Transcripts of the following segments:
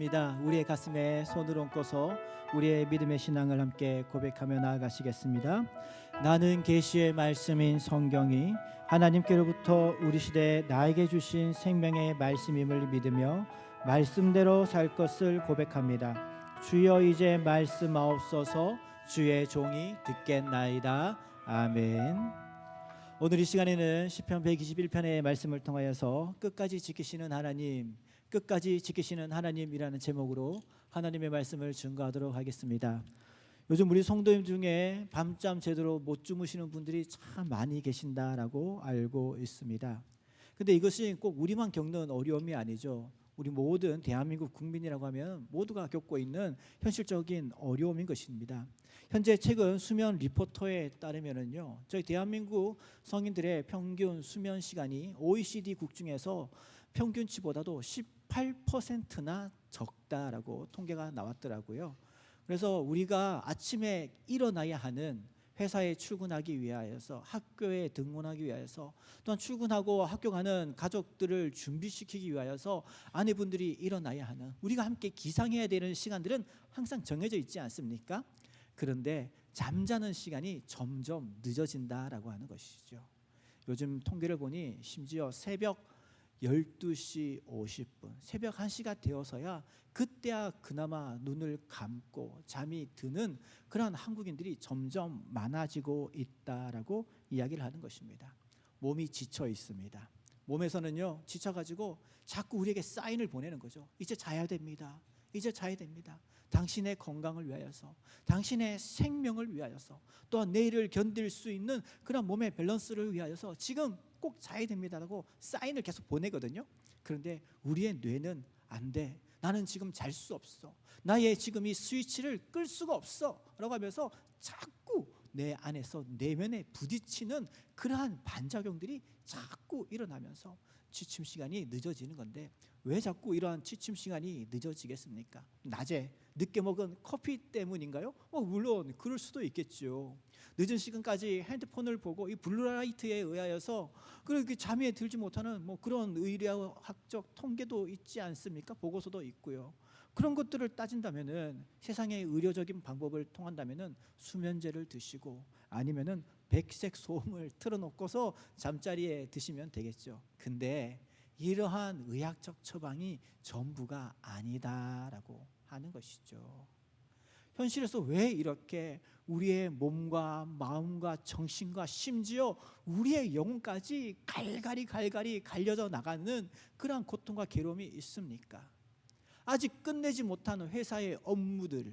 있습니다. 우리의 가슴에 손을 얹고서 우리의 믿음의 신앙을 함께 고백하며 나아가시겠습니다. 나는 계시의 말씀인 성경이 하나님께로부터 우리 시대에 나에게 주신 생명의 말씀임을 믿으며 말씀대로 살 것을 고백합니다. 주여 이제 말씀하옵소서. 주의 종이 듣겠나이다. 아멘. 오늘 이 시간에는 시편 121편의 말씀을 통하여서 끝까지 지키시는 하나님, 끝까지 지키시는 하나님이라는 제목으로 하나님의 말씀을 증거하도록 하겠습니다. 요즘 우리 성도님 중에 밤잠 제대로 못 주무시는 분들이 참 많이 계신다라고 알고 있습니다. 근데 이것이 꼭 우리만 겪는 어려움이 아니죠. 우리 모든 대한민국 국민이라고 하면 모두가 겪고 있는 현실적인 어려움인 것입니다. 현재 최근 수면 리포터에 따르면요, 저희 대한민국 성인들의 평균 수면 시간이 OECD국 중에서 평균치보다도 18%나 적다라고 통계가 나왔더라고요. 그래서 우리가 아침에 일어나야 하는, 회사에 출근하기 위하여서, 학교에 등원하기 위하여서, 또한 출근하고 학교 가는 가족들을 준비시키기 위하여서 아내분들이 일어나야 하는, 우리가 함께 기상해야 되는 시간들은 항상 정해져 있지 않습니까? 그런데 잠자는 시간이 점점 늦어진다라고 하는 것이죠. 요즘 통계를 보니 심지어 새벽 12시 50분, 새벽 1시가 되어서야 그때야 그나마 눈을 감고 잠이 드는 그런 한국인들이 점점 많아지고 있다라고 이야기를 하는 것입니다. 몸이 지쳐 있습니다. 몸에서는요, 지쳐가지고 자꾸 우리에게 사인을 보내는 거죠. 이제 자야 됩니다. 이제 자야 됩니다. 당신의 건강을 위하여서, 당신의 생명을 위하여서, 또한 내일을 견딜 수 있는 그런 몸의 밸런스를 위하여서 지금 꼭 자야 됩니다라고 사인을 계속 보내거든요. 그런데 우리의 뇌는 안 돼. 나는 지금 잘 수 없어. 나의 지금 이 스위치를 끌 수가 없어 라고 하면서 자꾸 내 안에서 내면에 부딪히는 그러한 반작용들이 자꾸 일어나면서 취침 시간이 늦어지는 건데, 왜 자꾸 이러한 취침 시간이 늦어지겠습니까? 낮에 늦게 먹은 커피 때문인가요? 물론 그럴 수도 있겠죠. 늦은 시간까지 핸드폰을 보고 이 블루라이트에 의하여서 그렇게 잠에 들지 못하는 그런 의학적 통계도 있지 않습니까? 보고서도 있고요. 그런 것들을 따진다면은, 세상의 의료적인 방법을 통한다면은 수면제를 드시고 아니면은 백색 소음을 틀어놓고서 잠자리에 드시면 되겠죠. 근데 이러한 의학적 처방이 전부가 아니다라고 하는 것이죠. 현실에서 왜 이렇게 우리의 몸과 마음과 정신과 심지어 우리의 영혼까지 갈갈이 갈려져 나가는 그러한 고통과 괴로움이 있습니까? 아직 끝내지 못한 회사의 업무들,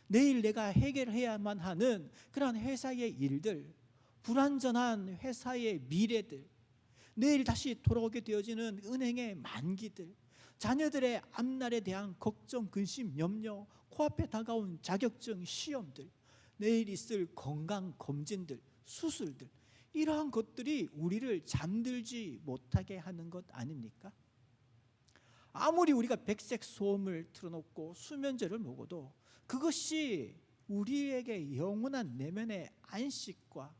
내일 내가 해결해야만 하는 그러한 회사의 일들, 불완전한 회사의 미래들, 내일 다시 돌아오게 되어지는 은행의 만기들, 자녀들의 앞날에 대한 걱정, 근심, 염려, 코앞에 다가온 자격증 시험들, 내일 있을 건강검진들, 수술들, 이러한 것들이 우리를 잠들지 못하게 하는 것 아닙니까? 아무리 우리가 백색 소음을 틀어놓고 수면제를 먹어도 그것이 우리에게 영원한 내면의 안식과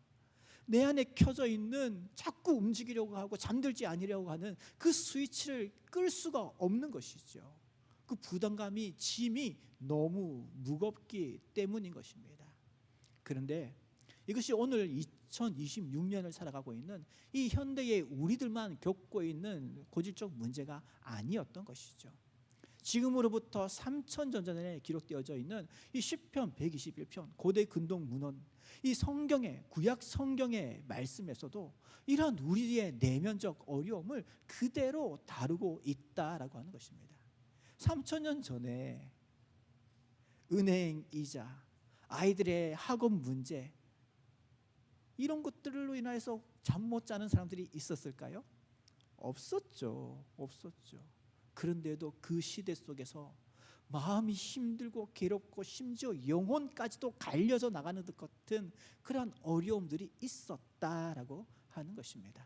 내 안에 켜져 있는, 자꾸 움직이려고 하고 잠들지 않으려고 하는 그 스위치를 끌 수가 없는 것이죠. 그 부담감이, 짐이 너무 무겁기 때문인 것입니다. 그런데 이것이 오늘 2026년을 살아가고 있는 이 현대의 우리들만 겪고 있는 고질적 문제가 아니었던 것이죠. 지금으로부터 3000년 전에 기록되어져 있는 이 시편 121편, 고대 근동 문헌, 이 성경의, 구약 성경의 말씀에서도 이러한 우리의 내면적 어려움을 그대로 다루고 있다라고 하는 것입니다. 3000년 전에 은행 이자, 아이들의 학업 문제, 이런 것들로 인해서 잠 못 자는 사람들이 있었을까요? 없었죠. 그런데도 그 시대 속에서 마음이 힘들고 괴롭고 심지어 영혼까지도 갈려져 나가는 것 같은 그러한 어려움들이 있었다라고 하는 것입니다.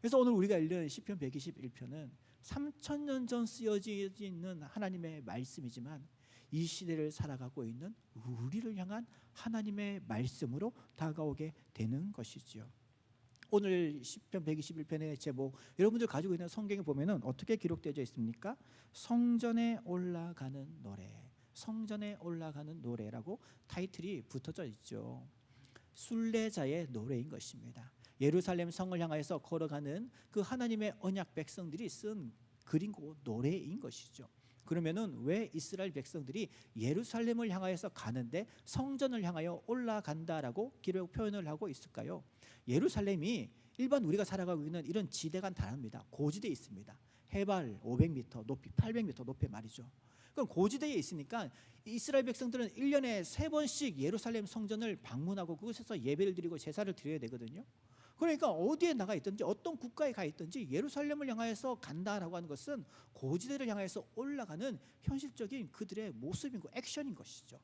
그래서 오늘 우리가 읽는 시편 121편은 3000년 전 쓰여져 있는 하나님의 말씀이지만 이 시대를 살아가고 있는 우리를 향한 하나님의 말씀으로 다가오게 되는 것이지요. 오늘 시편 121편의 제목, 여러분들 가지고 있는 성경에 보면은 어떻게 기록되어 있습니까? 성전에 올라가는 노래, 성전에 올라가는 노래라고 타이틀이 붙어져 있죠. 순례자의 노래인 것입니다. 예루살렘 성을 향하여서 걸어가는 그 하나님의 언약 백성들이 쓴 글이고 노래인 것이죠. 그러면은 왜 이스라엘 백성들이 예루살렘을 향하여서 가는데 성전을 향하여 올라간다라고 기록 표현을 하고 있을까요? 예루살렘이 일반 우리가 살아가고 있는 이런 지대가 다릅니다. 고지대에 있습니다. 해발 500m, 높이 800m 높이 말이죠. 그럼 고지대에 있으니까 이스라엘 백성들은 1년에 3번씩 예루살렘 성전을 방문하고 그곳에서 예배를 드리고 제사를 드려야 되거든요. 그러니까 어디에 나가 있든지 어떤 국가에 가 있든지 예루살렘을 향하여서 간다라고 하는 것은 고지대를 향해서 올라가는 현실적인 그들의 모습이고 액션인 것이죠.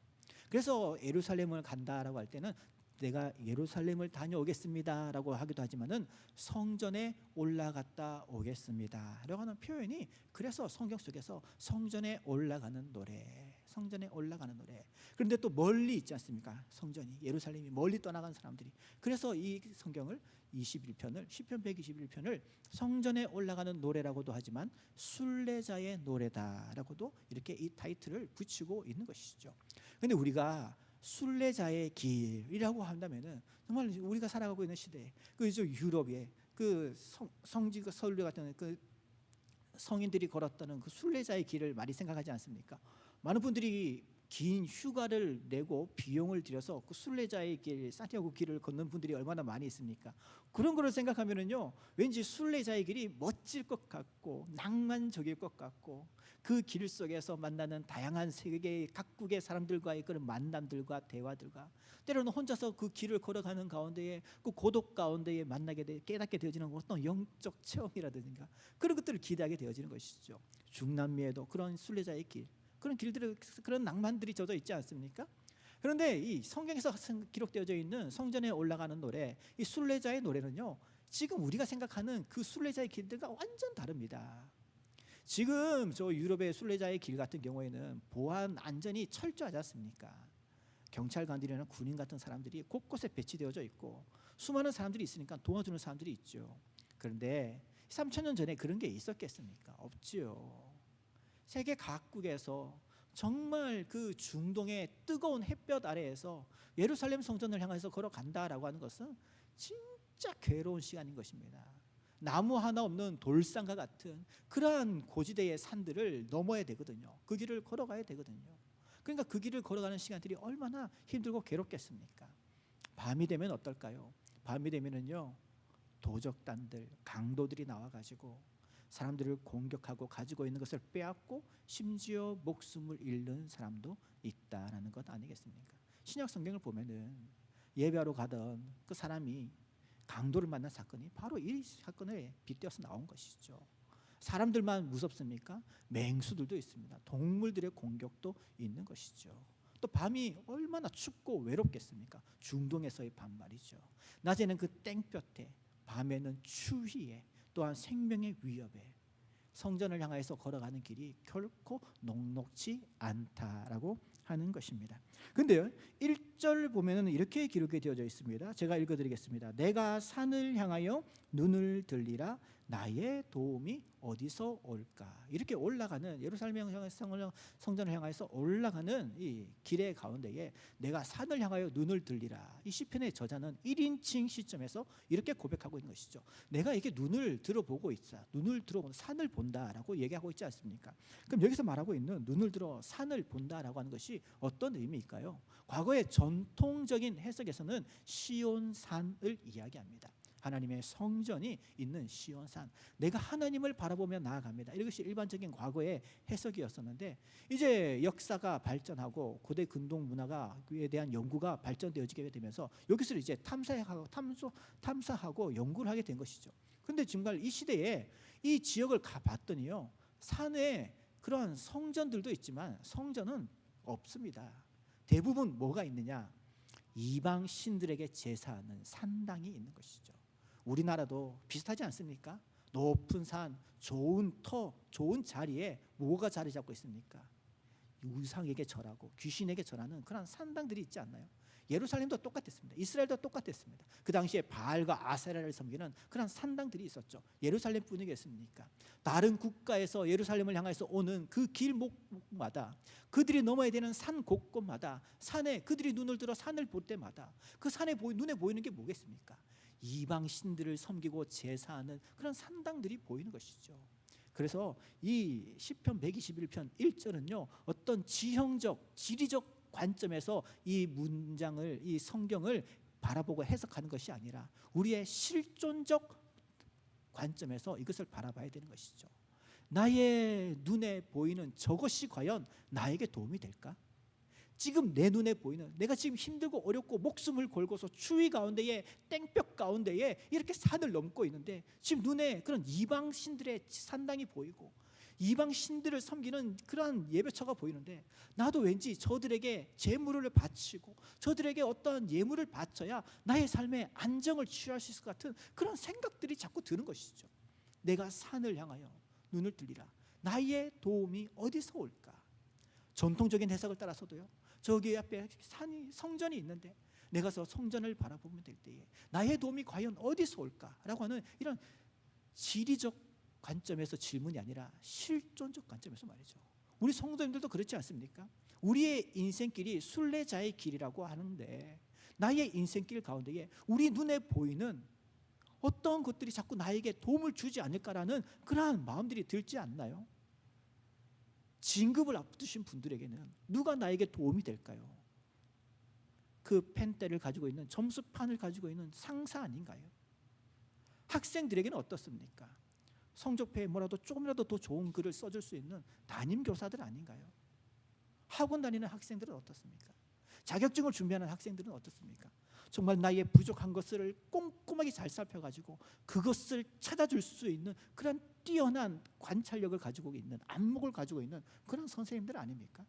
그래서 예루살렘을 간다라고 할 때는 내가 예루살렘을 다녀오겠습니다라고 하기도 하지만은 성전에 올라갔다 오겠습니다라고 하는 표현이, 그래서 성경 속에서 성전에 올라가는 노래, 성전에 올라가는 노래. 그런데 또 멀리 있지 않습니까? 성전이, 예루살렘이 멀리 떠나간 사람들이. 그래서 이 성경을 21편을 시편 121편을 성전에 올라가는 노래라고도 하지만 순례자의 노래다라고도 이렇게 이 타이틀을 붙이고 있는 것이죠. 그런데 우리가 순례자의 길이라고 한다면은 정말 우리가 살아가고 있는 시대에 그저 유럽의 그 성지 선교 같은 그 성인들이 걸었다는 그 순례자의 길을 많이 생각하지 않습니까? 많은 분들이 긴 휴가를 내고 비용을 들여서 그 순례자의 길, 산티아고 길을 걷는 분들이 얼마나 많이 있습니까? 그런 거를 생각하면은요, 왠지 순례자의 길이 멋질 것 같고 낭만적일 것 같고, 그 길 속에서 만나는 다양한 세계의 각국의 사람들과의 그런 만남들과 대화들과, 때로는 혼자서 그 길을 걸어가는 가운데에 그 고독 가운데에 만나게 돼 깨닫게 되어지는 어떤 영적 체험이라든가 그런 것들을 기대하게 되어지는 것이죠. 중남미에도 그런 순례자의 길, 그런 길들, 그런 낭만들이 젖어 있지 않습니까? 그런데 이 성경에서 기록되어 있는 성전에 올라가는 노래, 이 순례자의 노래는요, 지금 우리가 생각하는 그 순례자의 길들과 완전 다릅니다. 지금 저 유럽의 순례자의 길 같은 경우에는 보안 안전이 철저하지 않습니까? 경찰관들이나 군인 같은 사람들이 곳곳에 배치되어져 있고 수많은 사람들이 있으니까 도와주는 사람들이 있죠. 그런데 3,000년 전에 그런 게 있었겠습니까? 없지요. 세계 각국에서 정말 그 중동의 뜨거운 햇볕 아래에서 예루살렘 성전을 향해서 걸어간다라고 하는 것은 진짜 괴로운 시간인 것입니다. 나무 하나 없는 돌산과 같은 그러한 고지대의 산들을 넘어야 되거든요. 그 길을 걸어가야 되거든요. 그러니까 그 길을 걸어가는 시간들이 얼마나 힘들고 괴롭겠습니까? 밤이 되면 어떨까요? 밤이 되면은요, 도적단들, 강도들이 나와가지고 사람들을 공격하고 가지고 있는 것을 빼앗고 심지어 목숨을 잃는 사람도 있다라는 것 아니겠습니까? 신약 성경을 보면은 예배하러 가던 그 사람이 강도를 만난 사건이 바로 이 사건에 빗대어서 나온 것이죠. 사람들만 무섭습니까? 맹수들도 있습니다. 동물들의 공격도 있는 것이죠. 또 밤이 얼마나 춥고 외롭겠습니까? 중동에서의 밤 말이죠. 낮에는 그 땡볕에, 밤에는 추위에, 또한 생명의 위협에 성전을 향해서 걸어가는 길이 결코 녹록지 않다라고 하는 것입니다. 근데요, 1절 보면은 이렇게 기록이 되어져 있습니다. 제가 읽어드리겠습니다. 내가 산을 향하여 눈을 들리라, 나의 도움이 어디서 올까? 이렇게 올라가는, 예루살렘 성전을 향해서 올라가는 이 길의 가운데에 내가 산을 향하여 눈을 들리라, 이 시편의 저자는 1인칭 시점에서 이렇게 고백하고 있는 것이죠. 내가 이게 눈을 들어보고 있다, 눈을 들어보는 산을 본다라고 얘기하고 있지 않습니까? 그럼 여기서 말하고 있는 눈을 들어 산을 본다라고 하는 것이 어떤 의미일까요? 과거의 전통적인 해석에서는 시온산을 이야기합니다. 하나님의 성전이 있는 시온산, 내가 하나님을 바라보며 나아갑니다. 이것이 일반적인 과거의 해석이었었는데, 이제 역사가 발전하고 고대 근동 문화에 대한 연구가 발전되어지게 되면서 여기서 이제 탐사하고 연구를 하게 된 것이죠. 그런데 정말 이 시대에 이 지역을 가봤더니요, 산에 그런 성전들도 있지만 성전은 없습니다. 대부분 뭐가 있느냐? 이방 신들에게 제사하는 산당이 있는 것이죠. 우리나라도 비슷하지 않습니까? 높은 산, 좋은 터, 좋은 자리에 뭐가 자리 잡고 있습니까? 우상에게 절하고 귀신에게 절하는 그런 산당들이 있지 않나요? 예루살렘도 똑같았습니다. 이스라엘도 똑같았습니다. 그 당시에 바알과 아세라를 섬기는 그런 산당들이 있었죠. 예루살렘뿐이겠습니까? 다른 국가에서 예루살렘을 향해서 오는 그 길목마다, 그들이 넘어야 되는 산 곳곳마다, 산에 그들이 눈을 들어 산을 볼 때마다 그 산에 눈에 보이는 게 뭐겠습니까? 이방 신들을 섬기고 제사하는 그런 산당들이 보이는 것이죠. 그래서 이 시편 121편 1절은요, 어떤 지형적, 지리적 관점에서 이 문장을, 이 성경을 바라보고 해석하는 것이 아니라 우리의 실존적 관점에서 이것을 바라봐야 되는 것이죠. 나의 눈에 보이는 저것이 과연 나에게 도움이 될까? 지금 내 눈에 보이는, 내가 지금 힘들고 어렵고 목숨을 걸고서 추위 가운데에, 땡볕 가운데에 이렇게 산을 넘고 있는데, 지금 눈에 그런 이방 신들의 산당이 보이고 이방 신들을 섬기는 그러한 예배처가 보이는데, 나도 왠지 저들에게 제물을 바치고 저들에게 어떠한 예물을 바쳐야 나의 삶에 안정을 취할 수 있을 것 같은 그런 생각들이 자꾸 드는 것이죠. 내가 산을 향하여 눈을 들리라. 나의 도움이 어디서 올까? 전통적인 해석을 따라서도요, 저기 앞에 성전이 있는데 내가 서 성전을 바라보면 될 때에 나의 도움이 과연 어디서 올까라고 하는 이런 지리적 관점에서 질문이 아니라 실존적 관점에서 말이죠. 우리 성도님들도 그렇지 않습니까? 우리의 인생길이 순례자의 길이라고 하는데, 나의 인생길 가운데에 우리 눈에 보이는 어떤 것들이 자꾸 나에게 도움을 주지 않을까라는 그러한 마음들이 들지 않나요? 진급을 앞두신 분들에게는 누가 나에게 도움이 될까요? 그 펜대를 가지고 있는, 점수판을 가지고 있는 상사 아닌가요? 학생들에게는 어떻습니까? 성적표에 뭐라도 조금이라도 더 좋은 글을 써줄 수 있는 담임 교사들 아닌가요? 학원 다니는 학생들은 어떻습니까? 자격증을 준비하는 학생들은 어떻습니까? 정말 나의 부족한 것을 꼼꼼하게 잘 살펴가지고 그것을 찾아줄 수 있는 그런 뛰어난 관찰력을 가지고 있는, 안목을 가지고 있는 그런 선생님들 아닙니까?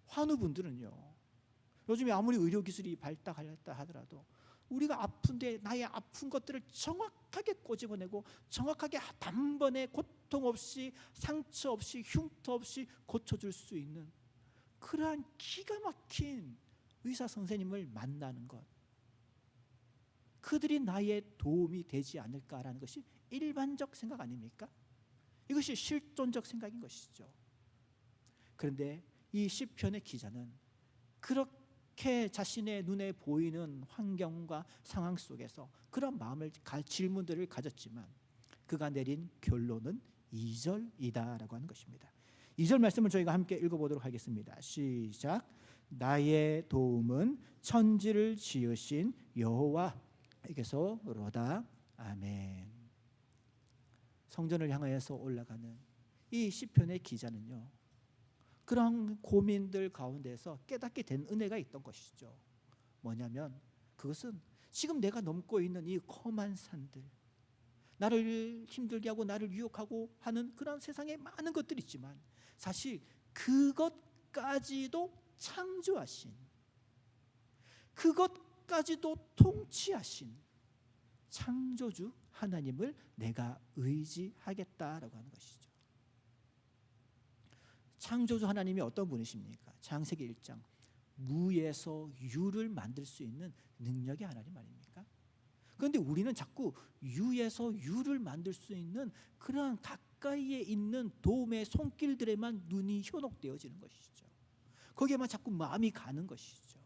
환우분들은요, 요즘에 아무리 의료기술이 발달했다 하더라도 우리가 아픈데 나의 아픈 것들을 정확하게 꼬집어내고 정확하게 단번에 고통 없이, 상처 없이, 흉터 없이 고쳐줄 수 있는 그러한 기가 막힌 의사 선생님을 만나는 것, 그들이 나의 도움이 되지 않을까라는 것이 일반적 생각 아닙니까? 이것이 실존적 생각인 것이죠. 그런데 이 시편의 기자는 그렇게 자신의 눈에 보이는 환경과 상황 속에서 그런 마음을, 질문들을 가졌지만 그가 내린 결론은 2절이다라고 하는 것입니다. 2절 말씀을 저희가 함께 읽어보도록 하겠습니다. 시작. 나의 도움은 천지를 지으신 여호와에게서로다. 아멘. 성전을 향하여서 올라가는 이 시편의 기자는요, 그런 고민들 가운데서 깨닫게 된 은혜가 있던 것이죠. 뭐냐면 그것은 지금 내가 넘고 있는 이 험한 산들, 나를 힘들게 하고 나를 유혹하고 하는 그런 세상에 많은 것들이 있지만 사실 그것까지도 창조하신, 그것까지도 통치하신 창조주 하나님을 내가 의지하겠다라고 하는 것이죠. 창조주 하나님이 어떤 분이십니까? 창세기 1장, 무에서 유를 만들 수 있는 능력의 하나님 아닙니까? 그런데 우리는 자꾸 유에서 유를 만들 수 있는 그러한 가까이에 있는 도움의 손길들에만 눈이 현혹되어지는 것이죠. 거기에만 자꾸 마음이 가는 것이죠.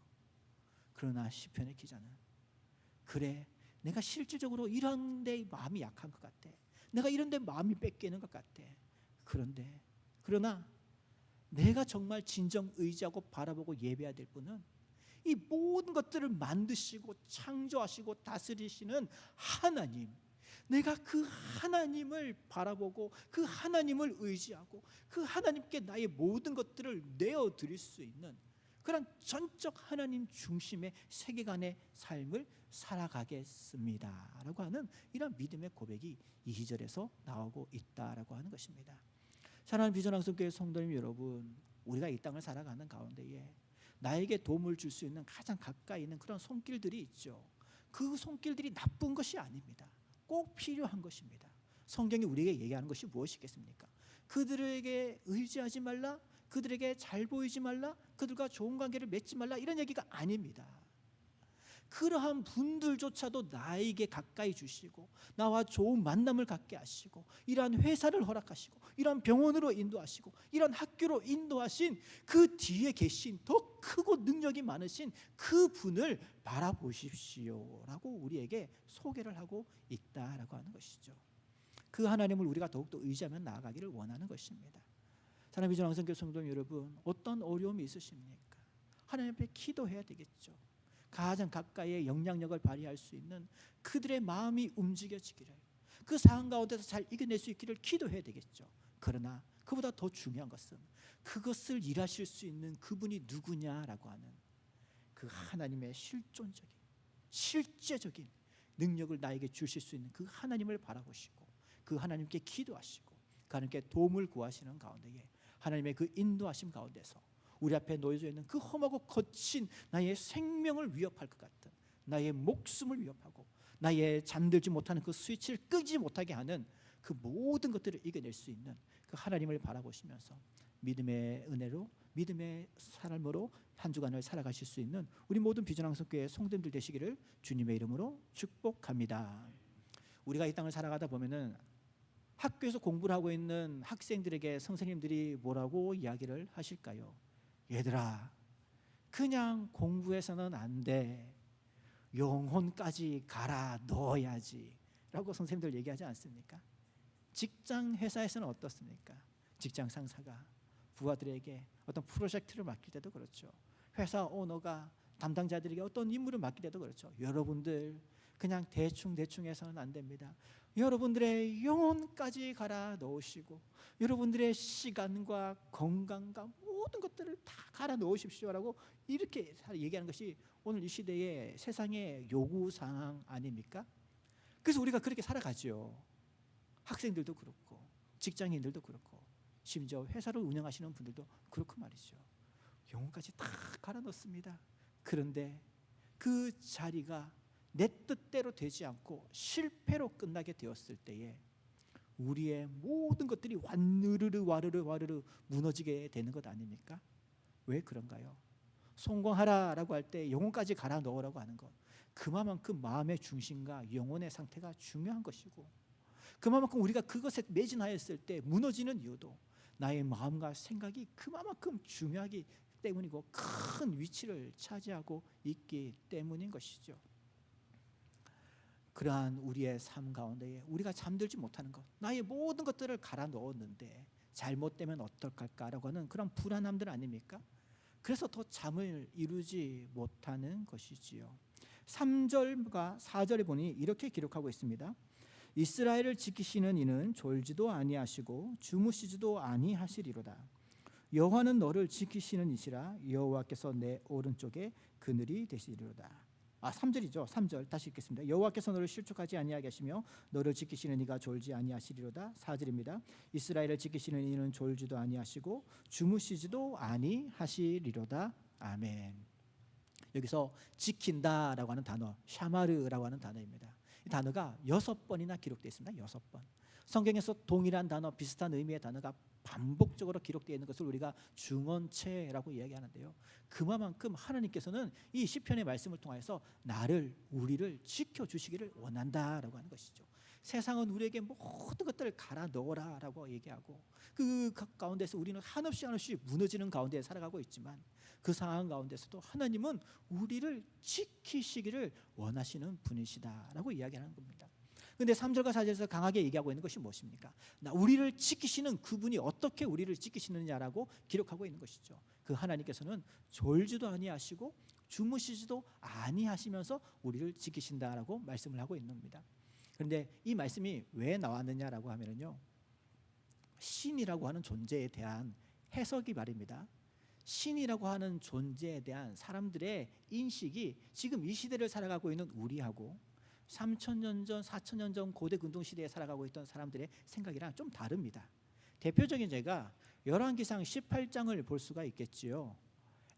그러나 시편의 기자는, 그래, 내가 실질적으로 이런 데 마음이 약한 것 같아, 내가 이런 데 마음이 뺏기는 것 같아. 그러나 내가 정말 진정 의지하고 바라보고 예배해야 될 분은 이 모든 것들을 만드시고 창조하시고 다스리시는 하나님, 내가 그 하나님을 바라보고 그 하나님을 의지하고 그 하나님께 나의 모든 것들을 내어드릴 수 있는 그런 전적 하나님 중심의 세계관의 삶을 살아가겠습니다 라고 하는 이런 믿음의 고백이 2절에서 나오고 있다라고 하는 것입니다. 사랑하는 비전학습교회 성도님 여러분, 우리가 이 땅을 살아가는 가운데에 나에게 도움을 줄 수 있는 가장 가까이 있는 그런 손길들이 있죠. 그 손길들이 나쁜 것이 아닙니다. 꼭 필요한 것입니다. 성경이 우리에게 얘기하는 것이 무엇이겠습니까? 그들에게 의지하지 말라, 그들에게 잘 보이지 말라, 그들과 좋은 관계를 맺지 말라, 이런 얘기가 아닙니다. 그러한 분들조차도 나에게 가까이 주시고 나와 좋은 만남을 갖게 하시고 이러한 회사를 허락하시고 이러한 병원으로 인도하시고 이러한 학교로 인도하신 그 뒤에 계신 더 크고 능력이 많으신 그 분을 바라보십시오 라고 우리에게 소개를 하고 있다라고 하는 것이죠. 그 하나님을 우리가 더욱더 의지하며 나아가기를 원하는 것입니다. 사랑하는 비전왕성교회 성도 여러분, 어떤 어려움이 있으십니까? 하나님 앞에 기도해야 되겠죠. 가장 가까이에 영향력을 발휘할 수 있는 그들의 마음이 움직여지기를, 그 상황 가운데서 잘 이겨낼 수 있기를 기도해야 되겠죠. 그러나 그보다 더 중요한 것은 그것을 일하실 수 있는 그분이 누구냐라고 하는 그 하나님의 실존적인 실제적인 능력을 나에게 주실 수 있는 그 하나님을 바라보시고 그 하나님께 기도하시고 그 하나님께 도움을 구하시는 가운데에 하나님의 그 인도하심 가운데서 우리 앞에 놓여져 있는 그 험하고 거친 나의 생명을 위협할 것 같은, 나의 목숨을 위협하고 나의 잠들지 못하는 그 스위치를 끄지 못하게 하는 그 모든 것들을 이겨낼 수 있는 그 하나님을 바라보시면서 믿음의 은혜로, 믿음의 삶으로 한 주간을 살아가실 수 있는 우리 모든 비전왕성교회 성도님들 되시기를 주님의 이름으로 축복합니다. 우리가 이 땅을 살아가다 보면은 학교에서 공부를 하고 있는 학생들에게 선생님들이 뭐라고 이야기를 하실까요? 얘들아, 그냥 공부해서는 안 돼. 영혼까지 갈아 넣어야지 라고 선생님들 얘기하지 않습니까? 직장 회사에서는 어떻습니까? 직장 상사가 부하들에게 어떤 프로젝트를 맡길 때도 그렇죠. 회사 오너가 담당자들에게 어떤 임무를 맡길 때도 그렇죠. 여러분들 그냥 대충 해서는 안 됩니다. 여러분들의 영혼까지 갈아 넣으시고 여러분들의 시간과 건강과 모든 것들을 다 갈아 넣으십시오라고 이렇게 얘기하는 것이 오늘 이 시대의 세상의 요구사항 아닙니까? 그래서 우리가 그렇게 살아가죠. 학생들도 그렇고 직장인들도 그렇고 심지어 회사를 운영하시는 분들도 그렇고 말이죠. 영혼까지 다 갈아 넣습니다. 그런데 그 자리가 내 뜻대로 되지 않고 실패로 끝나게 되었을 때에 우리의 모든 것들이 와르르 무너지게 되는 것 아닙니까? 왜 그런가요? 성공하라라고 할 때 영혼까지 갈아 넣으라고 하는 것, 그만큼 마음의 중심과 영혼의 상태가 중요한 것이고 그만큼 우리가 그것에 매진하였을 때 무너지는 이유도 나의 마음과 생각이 그만큼 중요하기 때문이고 큰 위치를 차지하고 있기 때문인 것이죠. 그러한 우리의 삶 가운데에 우리가 잠들지 못하는 것, 나의 모든 것들을 갈아 넣었는데 잘못되면 어떡할까라고 하는 그런 불안함들 아닙니까? 그래서 더 잠을 이루지 못하는 것이지요. 3절과 4절에 보니 이렇게 기록하고 있습니다. 이스라엘을 지키시는 이는 졸지도 아니하시고 주무시지도 아니하시리로다. 여호와는 너를 지키시는 이시라. 여호와께서 내 오른쪽에 그늘이 되시리로다. 3절이죠. 3절 다시 읽겠습니다. 여호와께서 너를 실족하지 아니하게 하시며 너를 지키시는 이가 졸지 아니하시리로다. 4절입니다. 이스라엘을 지키시는 이는 졸지도 아니하시고 주무시지도 아니하시리로다. 아멘. 여기서 지킨다라고 하는 단어, 샤마르라고 하는 단어입니다. 이 단어가 6번이나 기록되어 있습니다. 6번. 성경에서 동일한 단어, 비슷한 의미의 단어가 반복적으로 기록되어 있는 것을 우리가 중언체라고 이야기하는데요. 그만큼 하나님께서는 이 시편의 말씀을 통해서 우리를 지켜주시기를 원한다라고 하는 것이죠. 세상은 우리에게 모든 것들을 갈아 넣어라라고 얘기하고 그 가운데서 우리는 한없이 무너지는 가운데 살아가고 있지만 그 상황 가운데서도 하나님은 우리를 지키시기를 원하시는 분이시다라고 이야기하는 겁니다. 그런데 3절과 4절에서 강하게 얘기하고 있는 것이 무엇입니까? 우리를 지키시는 그분이 어떻게 우리를 지키시느냐라고 기록하고 있는 것이죠. 그 하나님께서는 졸지도 아니하시고 주무시지도 아니하시면서 우리를 지키신다라고 말씀을 하고 있는 겁니다. 그런데 이 말씀이 왜 나왔느냐라고 하면요, 신이라고 하는 존재에 대한 해석이 말입니다. 신이라고 하는 존재에 대한 사람들의 인식이 지금 이 시대를 살아가고 있는 우리하고 3,000년 전, 4,000년 전 고대 근동 시대에 살아가고 있던 사람들의 생각이랑 좀 다릅니다. 대표적인 예가 열왕기상 18장을 볼 수가 있겠지요.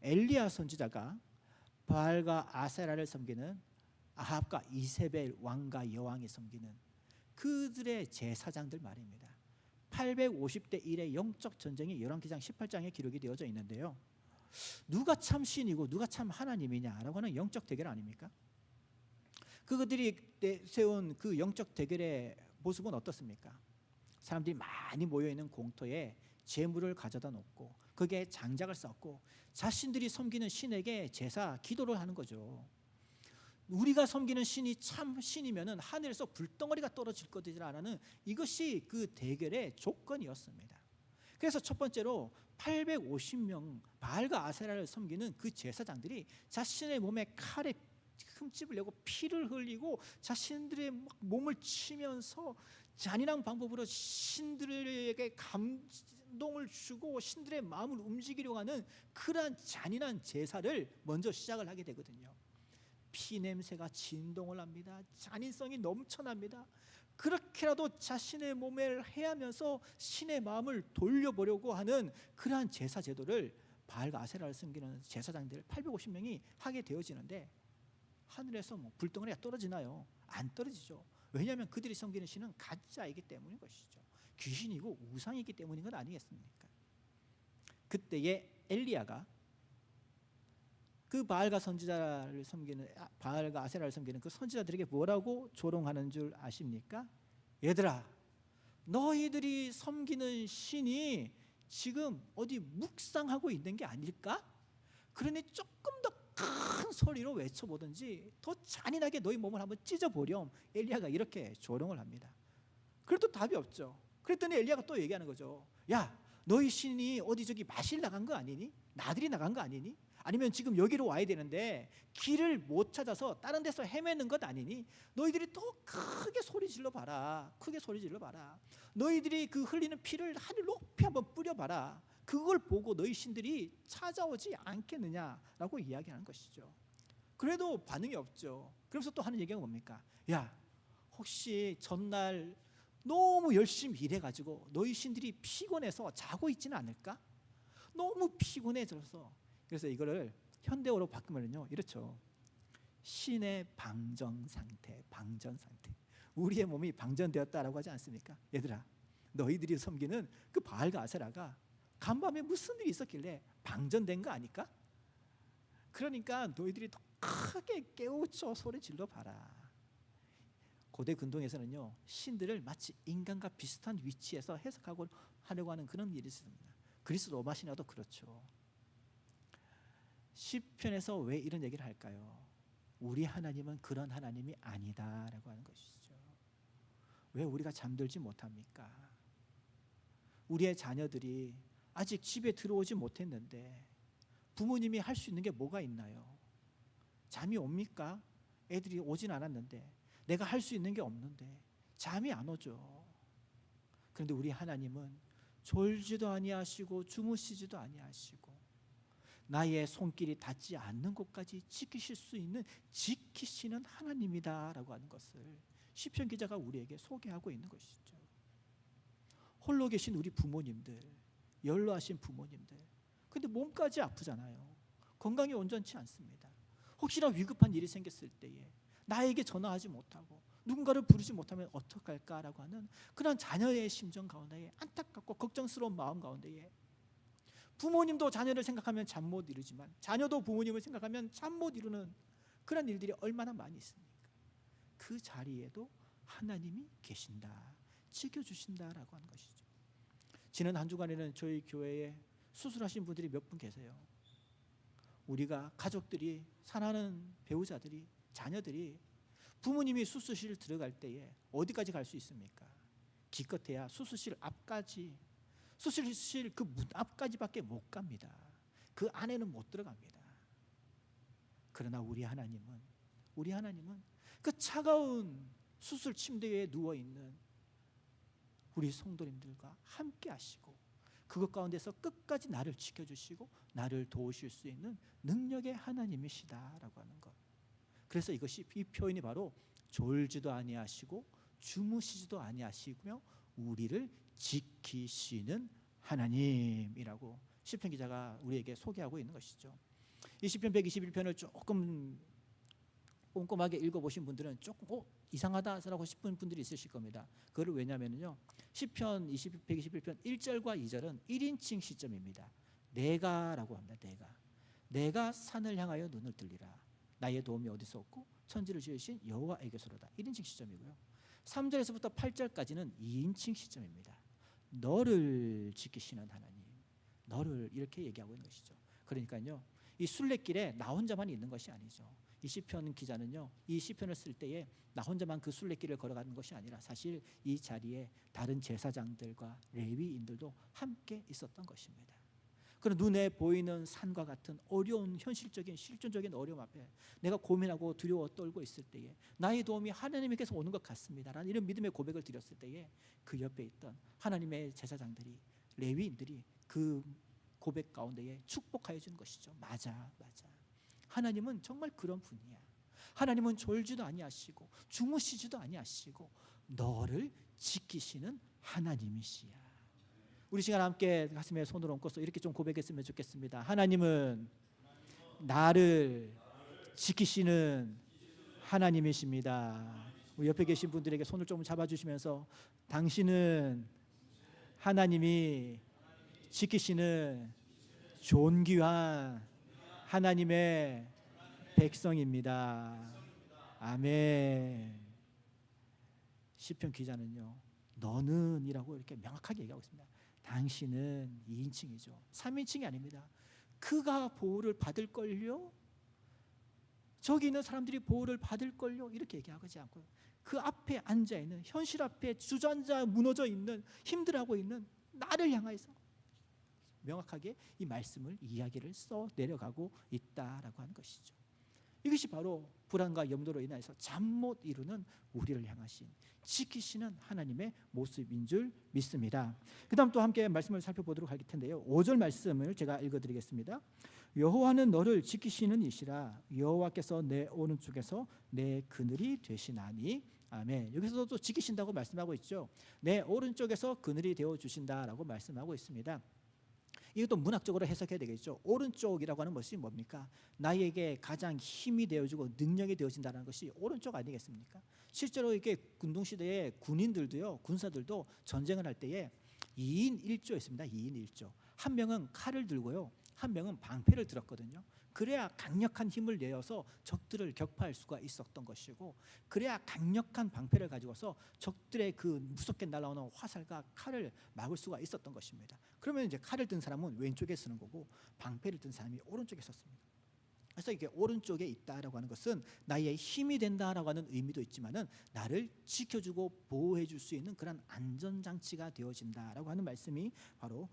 엘리야 선지자가 바알과 아세라를 섬기는 아합과 이세벨 왕과 여왕이 섬기는 그들의 제사장들 말입니다. 850대 1의 영적 전쟁이 열왕기상 18장에 기록이 되어져 있는데요. 누가 참 신이고 누가 참 하나님이냐라고 하는 영적 대결 아닙니까? 그들이 세운 그 영적 대결의 모습은 어떻습니까? 사람들이 많이 모여있는 공터에 재물을 가져다 놓고 거기에 장작을 쌓고 자신들이 섬기는 신에게 제사, 기도를 하는 거죠. 우리가 섬기는 신이 참 신이면은 하늘에서 불덩어리가 떨어질 것이라는 이것이 그 대결의 조건이었습니다. 그래서 첫 번째로 850명 바알과 아세라를 섬기는 그 제사장들이 자신의 몸에 칼에 흠집을 내고 피를 흘리고 자신들의 몸을 치면서 잔인한 방법으로 신들에게 감동을 주고 신들의 마음을 움직이려고 하는 그러한 잔인한 제사를 먼저 시작을 하게 되거든요. 피 냄새가 진동을 합니다. 잔인성이 넘쳐납니다. 그렇게라도 자신의 몸을 해하면서 신의 마음을 돌려보려고 하는 그러한 제사 제도를 바알과 아세라를 섬기는 제사장들 850명이 하게 되어지는데, 하늘에서 불덩어리가 떨어지나요? 안 떨어지죠. 왜냐하면 그들이 섬기는 신은 가짜이기 때문인 것이죠. 귀신이고 우상이기 때문인 것 아니겠습니까? 그때에 엘리야가 그 바알과 아세라를 섬기는 그 선지자들에게 뭐라고 조롱하는 줄 아십니까? 얘들아, 너희들이 섬기는 신이 지금 어디 묵상하고 있는 게 아닐까? 그러니 조금 더 큰 소리로 외쳐보든지 더 잔인하게 너희 몸을 한번 찢어보렴. 엘리야가 이렇게 조롱을 합니다. 그래도 답이 없죠. 그랬더니 엘리야가 또 얘기하는 거죠. 야, 너희 신이 어디 저기 마실 나간 거 아니니? 나들이 나간 거 아니니? 아니면 지금 여기로 와야 되는데 길을 못 찾아서 다른 데서 헤매는 것 아니니? 너희들이 더 크게 소리 질러 봐라. 크게 소리 질러 봐라. 너희들이 그 흘리는 피를 하늘 높이 한번 뿌려 봐라. 그걸 보고 너희 신들이 찾아오지 않겠느냐라고 이야기하는 것이죠. 그래도 반응이 없죠. 그래서 또 하는 얘기가 뭡니까? 야, 혹시 전날 너무 열심히 일해가지고 너희 신들이 피곤해서 자고 있지는 않을까? 너무 피곤해져서. 그래서 이거를 현대어로 바꾸면요 이렇죠. 신의 방전 상태. 우리의 몸이 방전되었다라고 하지 않습니까? 얘들아, 너희들이 섬기는 그 바알과 아세라가 간밤에 무슨 일이 있었길래 방전된 거 아닐까? 그러니까 너희들이 더 크게 깨우쳐 소리 질러 봐라. 고대 근동에서는요 신들을 마치 인간과 비슷한 위치에서 해석하고 하려고 하는 그런 일이 있습니다. 그리스 로마 신화도 그렇죠. 시편에서 왜 이런 얘기를 할까요? 우리 하나님은 그런 하나님이 아니다라고 하는 것이죠. 왜 우리가 잠들지 못합니까? 우리의 자녀들이 아직 집에 들어오지 못했는데 부모님이 할 수 있는 게 뭐가 있나요? 잠이 옵니까? 애들이 오진 않았는데 내가 할 수 있는 게 없는데 잠이 안 오죠. 그런데 우리 하나님은 졸지도 아니하시고 주무시지도 아니하시고 나의 손길이 닿지 않는 곳까지 지키실 수 있는 지키시는 하나님이다라고 하는 것을 시편 기자가 우리에게 소개하고 있는 것이죠. 홀로 계신 우리 부모님들, 연로하신 부모님들, 근데 몸까지 아프잖아요. 건강이 온전치 않습니다. 혹시나 위급한 일이 생겼을 때에 나에게 전화하지 못하고 누군가를 부르지 못하면 어떡할까라고 하는 그런 자녀의 심정 가운데에 안타깝고 걱정스러운 마음 가운데에 부모님도 자녀를 생각하면 잠 못 이루지만 자녀도 부모님을 생각하면 잠 못 이루는 그런 일들이 얼마나 많이 있습니까? 그 자리에도 하나님이 계신다, 지켜주신다라고 하는 것이죠. 지난 한 주간에는 저희 교회에 수술하신 분들이 몇 분 계세요. 우리가 가족들이, 사랑하는 배우자들이, 자녀들이 부모님이 수술실 들어갈 때에 어디까지 갈 수 있습니까? 기껏해야 수술실 앞까지, 수술실 그 문 앞까지밖에 못 갑니다. 그 안에는 못 들어갑니다. 그러나 우리 하나님은 그 차가운 수술 침대에 누워있는 우리 성도님들과 함께 하시고 그것 가운데서 끝까지 나를 지켜주시고 나를 도우실 수 있는 능력의 하나님이시다라고 하는 것. 그래서 이 표현이 바로 졸지도 아니하시고 주무시지도 아니하시며 우리를 지키시는 하나님이라고 시편 기자가 우리에게 소개하고 있는 것이죠. 이 시편 121편을 조금 꼼꼼하게 읽어보신 분들은 조금 이상하다라고 싶은 분들이 있으실 겁니다. 그걸 왜냐하면요 시편 121편 1절과 2절은 1인칭 시점입니다. 내가라고 합니다. 내가 산을 향하여 눈을 들리라. 나의 도움이 어디서 없고 천지를 지으신 여호와에게서로다. 1인칭 시점이고요. 3절에서부터 8절까지는 2인칭 시점입니다. 너를 지키시는 하나님, 너를 이렇게 얘기하고 있는 것이죠. 그러니까요, 이 순례길에 나 혼자만 있는 것이 아니죠. 이 시편 기자는요, 이 시편을 쓸 때에 나 혼자만 그 순례길을 걸어가는 것이 아니라 사실 이 자리에 다른 제사장들과 레위인들도 함께 있었던 것입니다. 그런 눈에 보이는 산과 같은 어려운 현실적인 실존적인 어려움 앞에 내가 고민하고 두려워 떨고 있을 때에 나의 도움이 하나님께서 오는 것 같습니다 라는 이런 믿음의 고백을 드렸을 때에 그 옆에 있던 하나님의 제사장들이, 레위인들이 그 고백 가운데에 축복하여 주는 것이죠. 맞아. 하나님은 정말 그런 분이야. 하나님은 졸지도 아니하시고 주무시지도 아니하시고 너를 지키시는 하나님이시야. 우리 시간 함께 가슴에 손을 얹고서 이렇게 좀 고백했으면 좋겠습니다. 하나님은 나를 지키시는 하나님이십니다. 우리 옆에 계신 분들에게 손을 좀 잡아주시면서 당신은 하나님이 지키시는 존귀한 하나님의 백성입니다. 아멘. 시편 기자는요, 너는 이라고 이렇게 명확하게 얘기하고 있습니다. 당신은 2인칭이죠. 3인칭이 아닙니다. 그가 보호를 받을걸요? 저기 있는 사람들이 보호를 받을걸요? 이렇게 얘기하지 않고 그 앞에 앉아있는, 현실 앞에 주저앉아 무너져 있는, 힘들어하고 있는 나를 향해서 명확하게 이 말씀을, 이야기를 써 내려가고 있다라고 하는 것이죠. 이것이 바로 불안과 염려로 인해서 잠 못 이루는 우리를 향하신, 지키시는 하나님의 모습인 줄 믿습니다. 그 다음 또 함께 말씀을 살펴보도록 할 텐데요, 5절 말씀을 제가 읽어드리겠습니다. 여호와는 너를 지키시는 이시라. 여호와께서 내 오른쪽에서 내 그늘이 되시나니. 아멘. 여기서도 또 지키신다고 말씀하고 있죠. 내 오른쪽에서 그늘이 되어주신다라고 말씀하고 있습니다. 이것도 문학적으로 해석해야 되겠죠. 오른쪽이라고 하는 것이 뭡니까? 나에게 가장 힘이 되어주고 능력이 되어진다는 것이 오른쪽 아니겠습니까? 실제로 이게 군동시대에 군인들도요, 군사들도 전쟁을 할 때에 2인 1조였습니다. 2인 1조. 한 명은 칼을 들고요, 한 명은 방패를 들었거든요. 그래야 강력한 힘을 내어서 적들을 격파할 수가 있었던 것이고, 그래야 강력한 방패를 가지고서 적들의 그 무섭게 날아오는 화살과 칼을 막을 수가 있었던 것입니다. 그러면 이제 칼을 든 사람은 왼쪽에 쓰는 거고 방패를 든 사람이 오른쪽에 썼습니다. 그래서 이게 오른쪽에 있다라고 하는 것은 나의 힘이 된다라고 하는 의미도 있지만은 나를 지켜주고 보호해 줄 수 있는 그런 안전장치가 되어진다라고 하는 말씀이 바로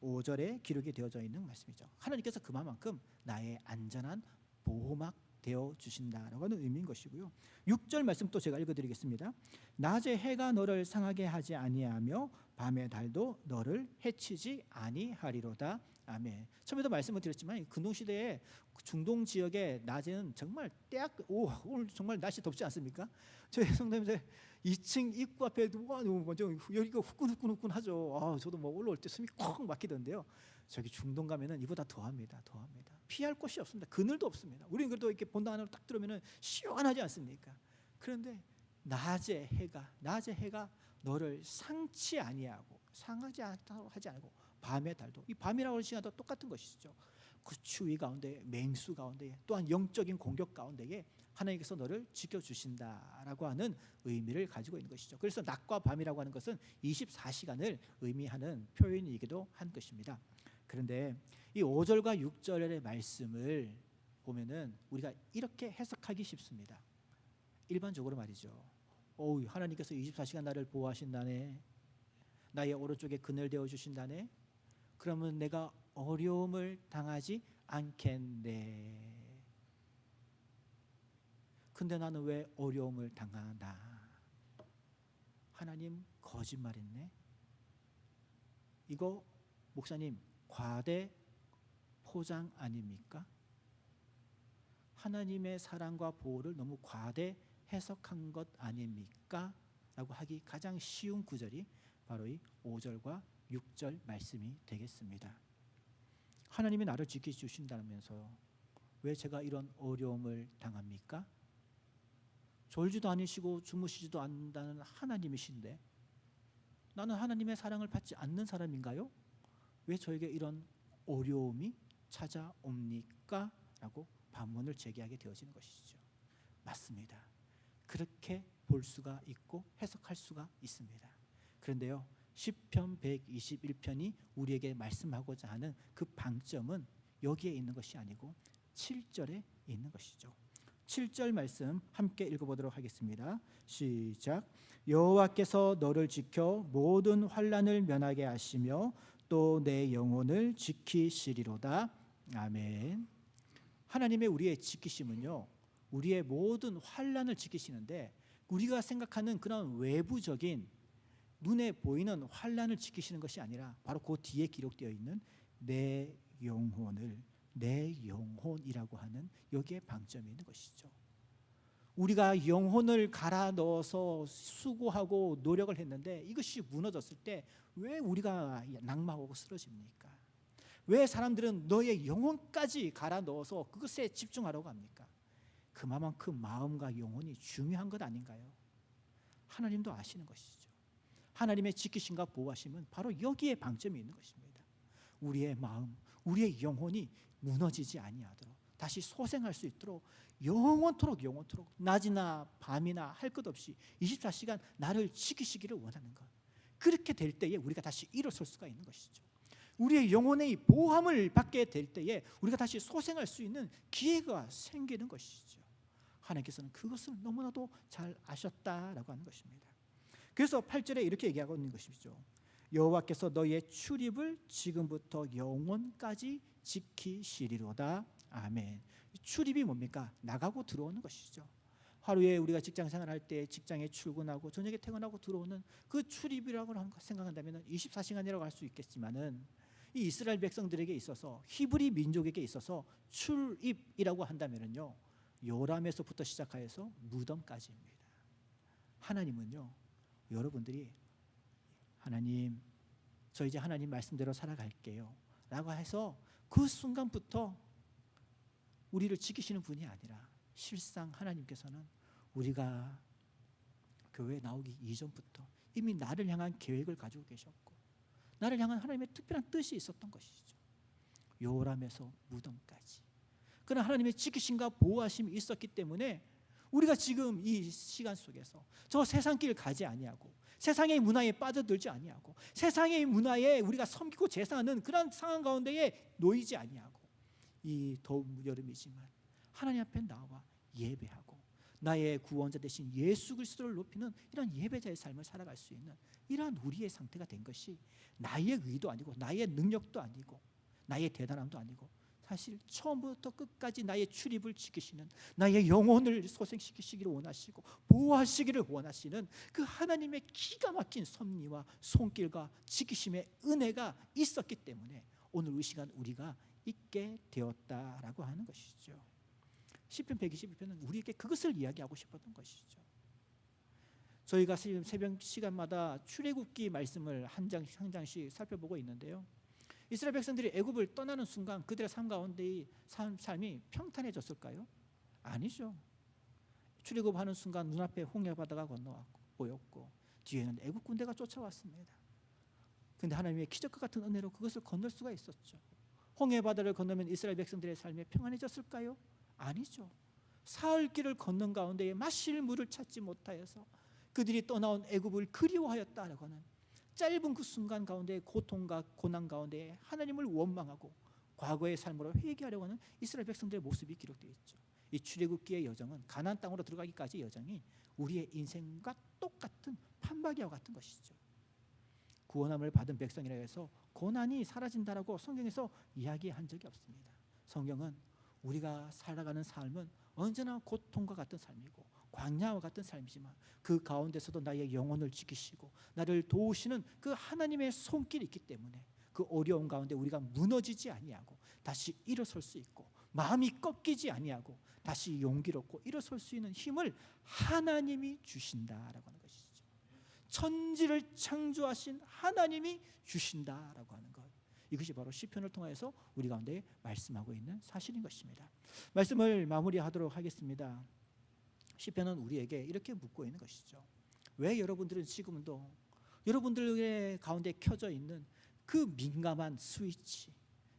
5절에 기록이 되어져 있는 말씀이죠. 하나님께서 그만큼 나의 안전한 보호막 되어 주신다라고 하는 의미인 것이고요. 6절 말씀 또 제가 읽어드리겠습니다. 낮에 해가 너를 상하게 하지 아니하며 밤의 달도 너를 해치지 아니하리로다. 아멘. 처음에도 말씀을 드렸지만 근동시대에 중동 지역의 낮에는 정말 오늘 정말 날씨 덥지 않습니까? 저희 성도님들 2층 입구 앞에 먼저 여기가 후끈후끈하죠. 저도 뭐 올라올 때 숨이 콕 막히던데요. 저기 중동 가면은 이보다 더합니다. 피할 곳이 없습니다. 그늘도 없습니다. 우리는 그래도 이렇게 본당 안으로 딱 들어오면은 시원하지 않습니까? 그런데 낮에 해가 너를 상하지 않고 밤의 달도, 이 밤이라고 하는 시간도 똑같은 것이죠. 그 추위 가운데, 맹수 가운데, 또한 영적인 공격 가운데에 하나님께서 너를 지켜주신다라고 하는 의미를 가지고 있는 것이죠. 그래서 낮과 밤이라고 하는 것은 24시간을 의미하는 표현이기도 한 것입니다. 그런데 이 5절과 6절의 말씀을 보면은 우리가 이렇게 해석하기 쉽습니다. 일반적으로 말이죠. 하나님께서 24시간 나를 보호하신다네, 나의 오른쪽에 그늘 되어 주신다네, 그러면 내가 어려움을 당하지 않겠네. 근데 나는 왜 어려움을 당하나? 하나님 거짓말했네. 이거 목사님 과대 포장 아닙니까? 하나님의 사랑과 보호를 너무 과대 해석한 것 아닙니까? 라고 하기 가장 쉬운 구절이 바로 이 5절과 6절 말씀이 되겠습니다. 하나님이 나를 지켜주신다면서 왜 제가 이런 어려움을 당합니까? 졸지도 않으시고 주무시지도 않는다는 하나님이신데 나는 하나님의 사랑을 받지 않는 사람인가요? 왜 저에게 이런 어려움이 찾아옵니까? 라고 반문을 제기하게 되어지는 것이죠. 맞습니다. 그렇게 볼 수가 있고 해석할 수가 있습니다. 그런데요, 시편 121편이 우리에게 말씀하고자 하는 그 방점은 여기에 있는 것이 아니고 7절에 있는 것이죠. 7절 말씀 함께 읽어보도록 하겠습니다. 시작. 여호와께서 너를 지켜 모든 환난을 면하게 하시며 또 내 영혼을 지키시리로다. 아멘. 하나님의 우리의 지키심은요, 우리의 모든 환난을 지키시는데, 우리가 생각하는 그런 외부적인 눈에 보이는 환난을 지키시는 것이 아니라 바로 그 뒤에 기록되어 있는 내 영혼이라고 하는 여기에 방점이 있는 것이죠. 우리가 영혼을 갈아 넣어서 수고하고 노력을 했는데 이것이 무너졌을 때 왜 우리가 낙망하고 쓰러집니까? 왜 사람들은 너의 영혼까지 갈아 넣어서 그것에 집중하려고 합니까? 그만큼 마음과 영혼이 중요한 것 아닌가요? 하나님도 아시는 것이죠. 하나님의 지키심과 보호하심은 바로 여기에 방점이 있는 것입니다. 우리의 마음, 우리의 영혼이 무너지지 아니하도록 다시 소생할 수 있도록 영원토록 낮이나 밤이나 할 것 없이 24시간 나를 지키시기를 원하는 것. 그렇게 될 때에 우리가 다시 일어설 수가 있는 것이죠. 우리의 영혼의 보호함을 받게 될 때에 우리가 다시 소생할 수 있는 기회가 생기는 것이죠. 하나님께서는 그것을 너무나도 잘 아셨다라고 하는 것입니다. 그래서 8절에 이렇게 얘기하고 있는 것이죠. 여호와께서 너의 출입을 지금부터 영원까지 지키시리로다. 아멘. 출입이 뭡니까? 나가고 들어오는 것이죠. 하루에 우리가 직장 생활할 때 직장에 출근하고 저녁에 퇴근하고 들어오는 그 출입이라고 생각한다면 24시간이라고 할 수 있겠지만은 이 이스라엘 백성들에게 있어서 히브리 민족에게 있어서 출입이라고 한다면은요, 요람에서부터 시작하여서 무덤까지입니다. 하나님은요, 여러분들이 하나님, 저 이제 하나님 말씀대로 살아갈게요 라고 해서 그 순간부터 우리를 지키시는 분이 아니라 실상 하나님께서는 우리가 교회 나오기 이전부터 이미 나를 향한 계획을 가지고 계셨고 나를 향한 하나님의 특별한 뜻이 있었던 것이죠. 요람에서 무덤까지. 그러나 하나님의 지키심과 보호하심이 있었기 때문에 우리가 지금 이 시간 속에서 저 세상 길 가지 아니하고 세상의 문화에 빠져들지 아니하고 세상의 문화에 우리가 섬기고 제사하는 그런 상황 가운데에 놓이지 아니하고 이 더운 여름이지만 하나님 앞에 나와 예배하고 나의 구원자 되신 예수 그리스도를 높이는 이런 예배자의 삶을 살아갈 수 있는 이러한 우리의 상태가 된 것이 나의 의도 아니고 나의 능력도 아니고 나의 대단함도 아니고 사실 처음부터 끝까지 나의 출입을 지키시는 나의 영혼을 소생시키시기를 원하시고 보호하시기를 원하시는 그 하나님의 기가 막힌 섭리와 손길과 지키심의 은혜가 있었기 때문에 오늘 이 시간 우리가 있게 되었다라고 하는 것이죠. 시편 122편은 우리에게 그것을 이야기하고 싶었던 것이죠. 저희가 새벽 시간마다 출애굽기 말씀을 한 장씩 살펴보고 있는데요. 이스라엘 백성들이 애굽을 떠나는 순간 그들의 삶 가운데의 삶이 평탄해졌을까요? 아니죠. 출애굽하는 순간 눈앞에 홍해 바다가 건너왔고 보였고 뒤에는 애굽 군대가 쫓아왔습니다. 그런데 하나님의 기적과 같은 은혜로 그것을 건널 수가 있었죠. 홍해 바다를 건너면 이스라엘 백성들의 삶이 평안해졌을까요? 아니죠. 사흘길을 걷는 가운데에 마실 물을 찾지 못하여서 그들이 떠나온 애굽을 그리워하였다라고 하는 짧은 그 순간 가운데 고통과 고난 가운데 하나님을 원망하고 과거의 삶으로 회개하려고 하는 이스라엘 백성들의 모습이 기록되어 있죠. 이 출애굽기의 여정은 가나안 땅으로 들어가기까지의 여정이 우리의 인생과 똑같은 판박이와 같은 것이죠. 구원함을 받은 백성이라 해서 고난이 사라진다라고 성경에서 이야기한 적이 없습니다. 성경은 우리가 살아가는 삶은 언제나 고통과 같은 삶이고 광야와 같은 삶이지만 그 가운데서도 나의 영혼을 지키시고 나를 도우시는 그 하나님의 손길이 있기 때문에 그 어려운 가운데 우리가 무너지지 아니하고 다시 일어설 수 있고 마음이 꺾이지 아니하고 다시 용기롭고 일어설 수 있는 힘을 하나님이 주신다라고 하는 것이죠. 천지를 창조하신 하나님이 주신다라고 하는 것, 이것이 바로 시편을 통해서 우리 가운데 말씀하고 있는 사실인 것입니다. 말씀을 마무리하도록 하겠습니다. 시편은 우리에게 이렇게 묻고 있는 것이죠. 왜 여러분들은 지금도 여러분들의 가운데 켜져 있는 그 민감한 스위치,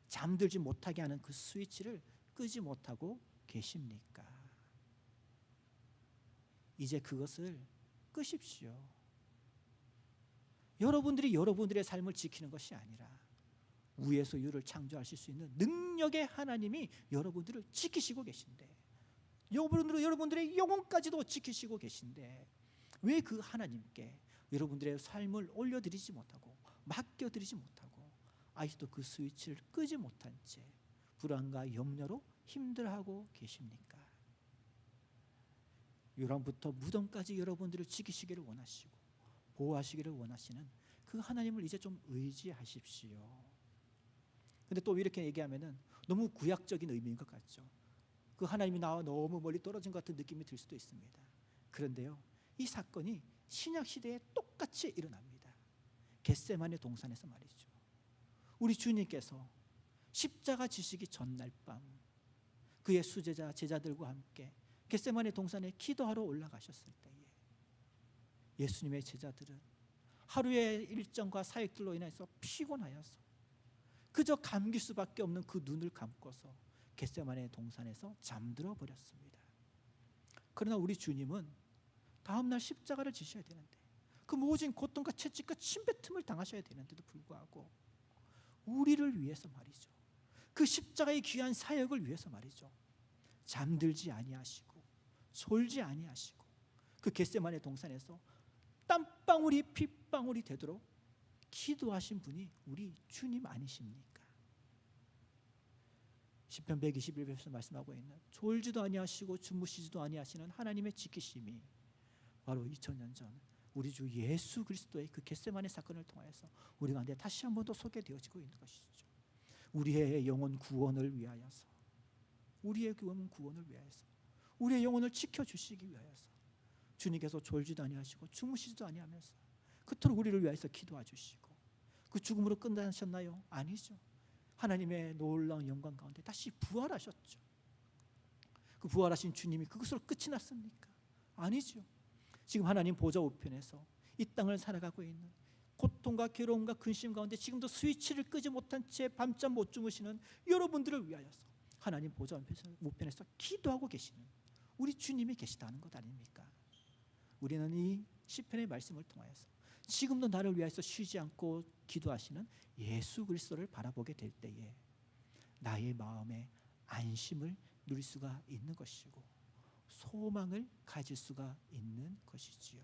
잠들지 못하게 하는 그 스위치를 끄지 못하고 계십니까? 이제 그것을 끄십시오. 여러분들이 여러분들의 삶을 지키는 것이 아니라 우에서 유를 창조하실 수 있는 능력의 하나님이 여러분들을 지키시고 계신데, 여러분들의 영혼까지도 지키시고 계신데, 왜 그 하나님께 여러분들의 삶을 올려드리지 못하고 맡겨드리지 못하고 아직도 그 스위치를 끄지 못한 채 불안과 염려로 힘들어하고 계십니까? 요람부터 무덤까지 여러분들을 지키시기를 원하시고 보호하시기를 원하시는 그 하나님을 이제 좀 의지하십시오. 근데 또 이렇게 얘기하면은 너무 구약적인 의미인 것 같죠. 그 하나님이 나와 너무 멀리 떨어진 것 같은 느낌이 들 수도 있습니다. 그런데요, 이 사건이 신약 시대에 똑같이 일어납니다. 겟세마네 동산에서 말이죠. 우리 주님께서 십자가 지시기 전날 밤 그의 수제자 제자들과 함께 겟세마네 동산에 기도하러 올라가셨을 때에 예수님의 제자들은 하루의 일정과 사역들로 인해서 피곤하여서 그저 감길 수밖에 없는 그 눈을 감고서 겟세마네 동산에서 잠들어 버렸습니다. 그러나 우리 주님은 다음날 십자가를 지셔야 되는데, 그 모진 고통과 채찍과 침뱉음을 당하셔야 되는데도 불구하고 우리를 위해서 말이죠, 그 십자가의 귀한 사역을 위해서 말이죠, 잠들지 아니하시고 졸지 아니하시고 그 겟세마네 동산에서 땀방울이 핏방울이 되도록 기도하신 분이 우리 주님 아니십니까? 시편 121편에서 말씀하고 있는 졸지도 아니하시고 주무시지도 아니하시는 하나님의 지키심이 바로 2000년 전 우리 주 예수 그리스도의 그 겟세마네 사건을 통하여서 우리 가운데 다시 한 번 더 소개되어지고 있는 것이죠. 우리의 영혼 구원을 위하여서, 우리의 영혼 구원을 위하여서, 우리의 영혼을 지켜주시기 위하여서 주님께서 졸지도 아니하시고 주무시지도 아니하면서 그토록 우리를 위하여서 기도해 주시고, 그 죽음으로 끝나셨나요? 아니죠. 하나님의 놀라운 영광 가운데 다시 부활하셨죠. 그 부활하신 주님이 그것으로 끝이 났습니까? 아니죠. 지금 하나님 보좌 우편에서 이 땅을 살아가고 있는 고통과 괴로움과 근심 가운데 지금도 스위치를 끄지 못한 채 밤잠 못 주무시는 여러분들을 위하여서 하나님 보좌 우편에서 기도하고 계시는 우리 주님이 계시다는 것 아닙니까? 우리는 이 시편의 말씀을 통하여서 지금도 나를 위하여서 쉬지 않고 기도하시는 예수 그리스도를 바라보게 될 때에 나의 마음에 안심을 누릴 수가 있는 것이고 소망을 가질 수가 있는 것이지요.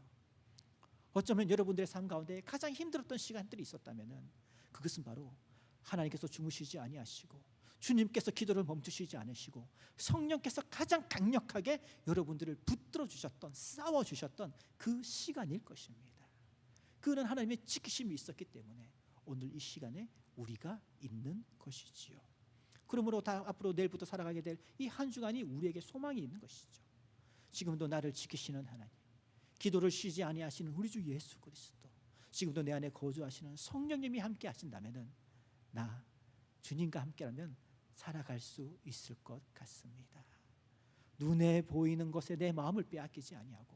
어쩌면 여러분들의 삶 가운데 가장 힘들었던 시간들이 있었다면 그것은 바로 하나님께서 주무시지 아니하시고 주님께서 기도를 멈추시지 않으시고 성령께서 가장 강력하게 여러분들을 붙들어 주셨던, 싸워 주셨던 그 시간일 것입니다. 그는 하나님의 지키심이 있었기 때문에 오늘 이 시간에 우리가 있는 것이지요. 그러므로 앞으로 내일부터 살아가게 될 이 한 주간이 우리에게 소망이 있는 것이죠. 지금도 나를 지키시는 하나님, 기도를 쉬지 아니하시는 우리 주 예수 그리스도, 지금도 내 안에 거주하시는 성령님이 함께 하신다면은 나 주님과 함께라면 살아갈 수 있을 것 같습니다. 눈에 보이는 것에 내 마음을 빼앗기지 아니하고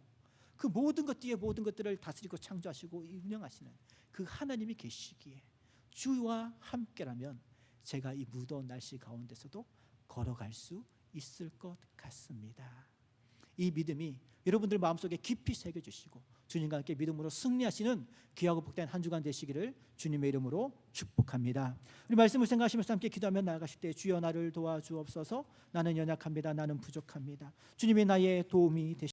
그 모든 것 뒤에 모든 것들을 다스리고 창조하시고 운영하시는 그 하나님이 계시기에 주와 함께라면 제가 이 무더운 날씨 가운데서도 걸어갈 수 있을 것 같습니다. 이 믿음이 여러분들 마음속에 깊이 새겨주시고 주님과 함께 믿음으로 승리하시는 귀하고 복된 한 주간 되시기를 주님의 이름으로 축복합니다. 우리 말씀을 생각하시면서 함께 기도하며 나아가실 때 주여 나를 도와주옵소서. 나는 연약합니다. 나는 부족합니다. 주님이 나의 도움이 되시옵소서.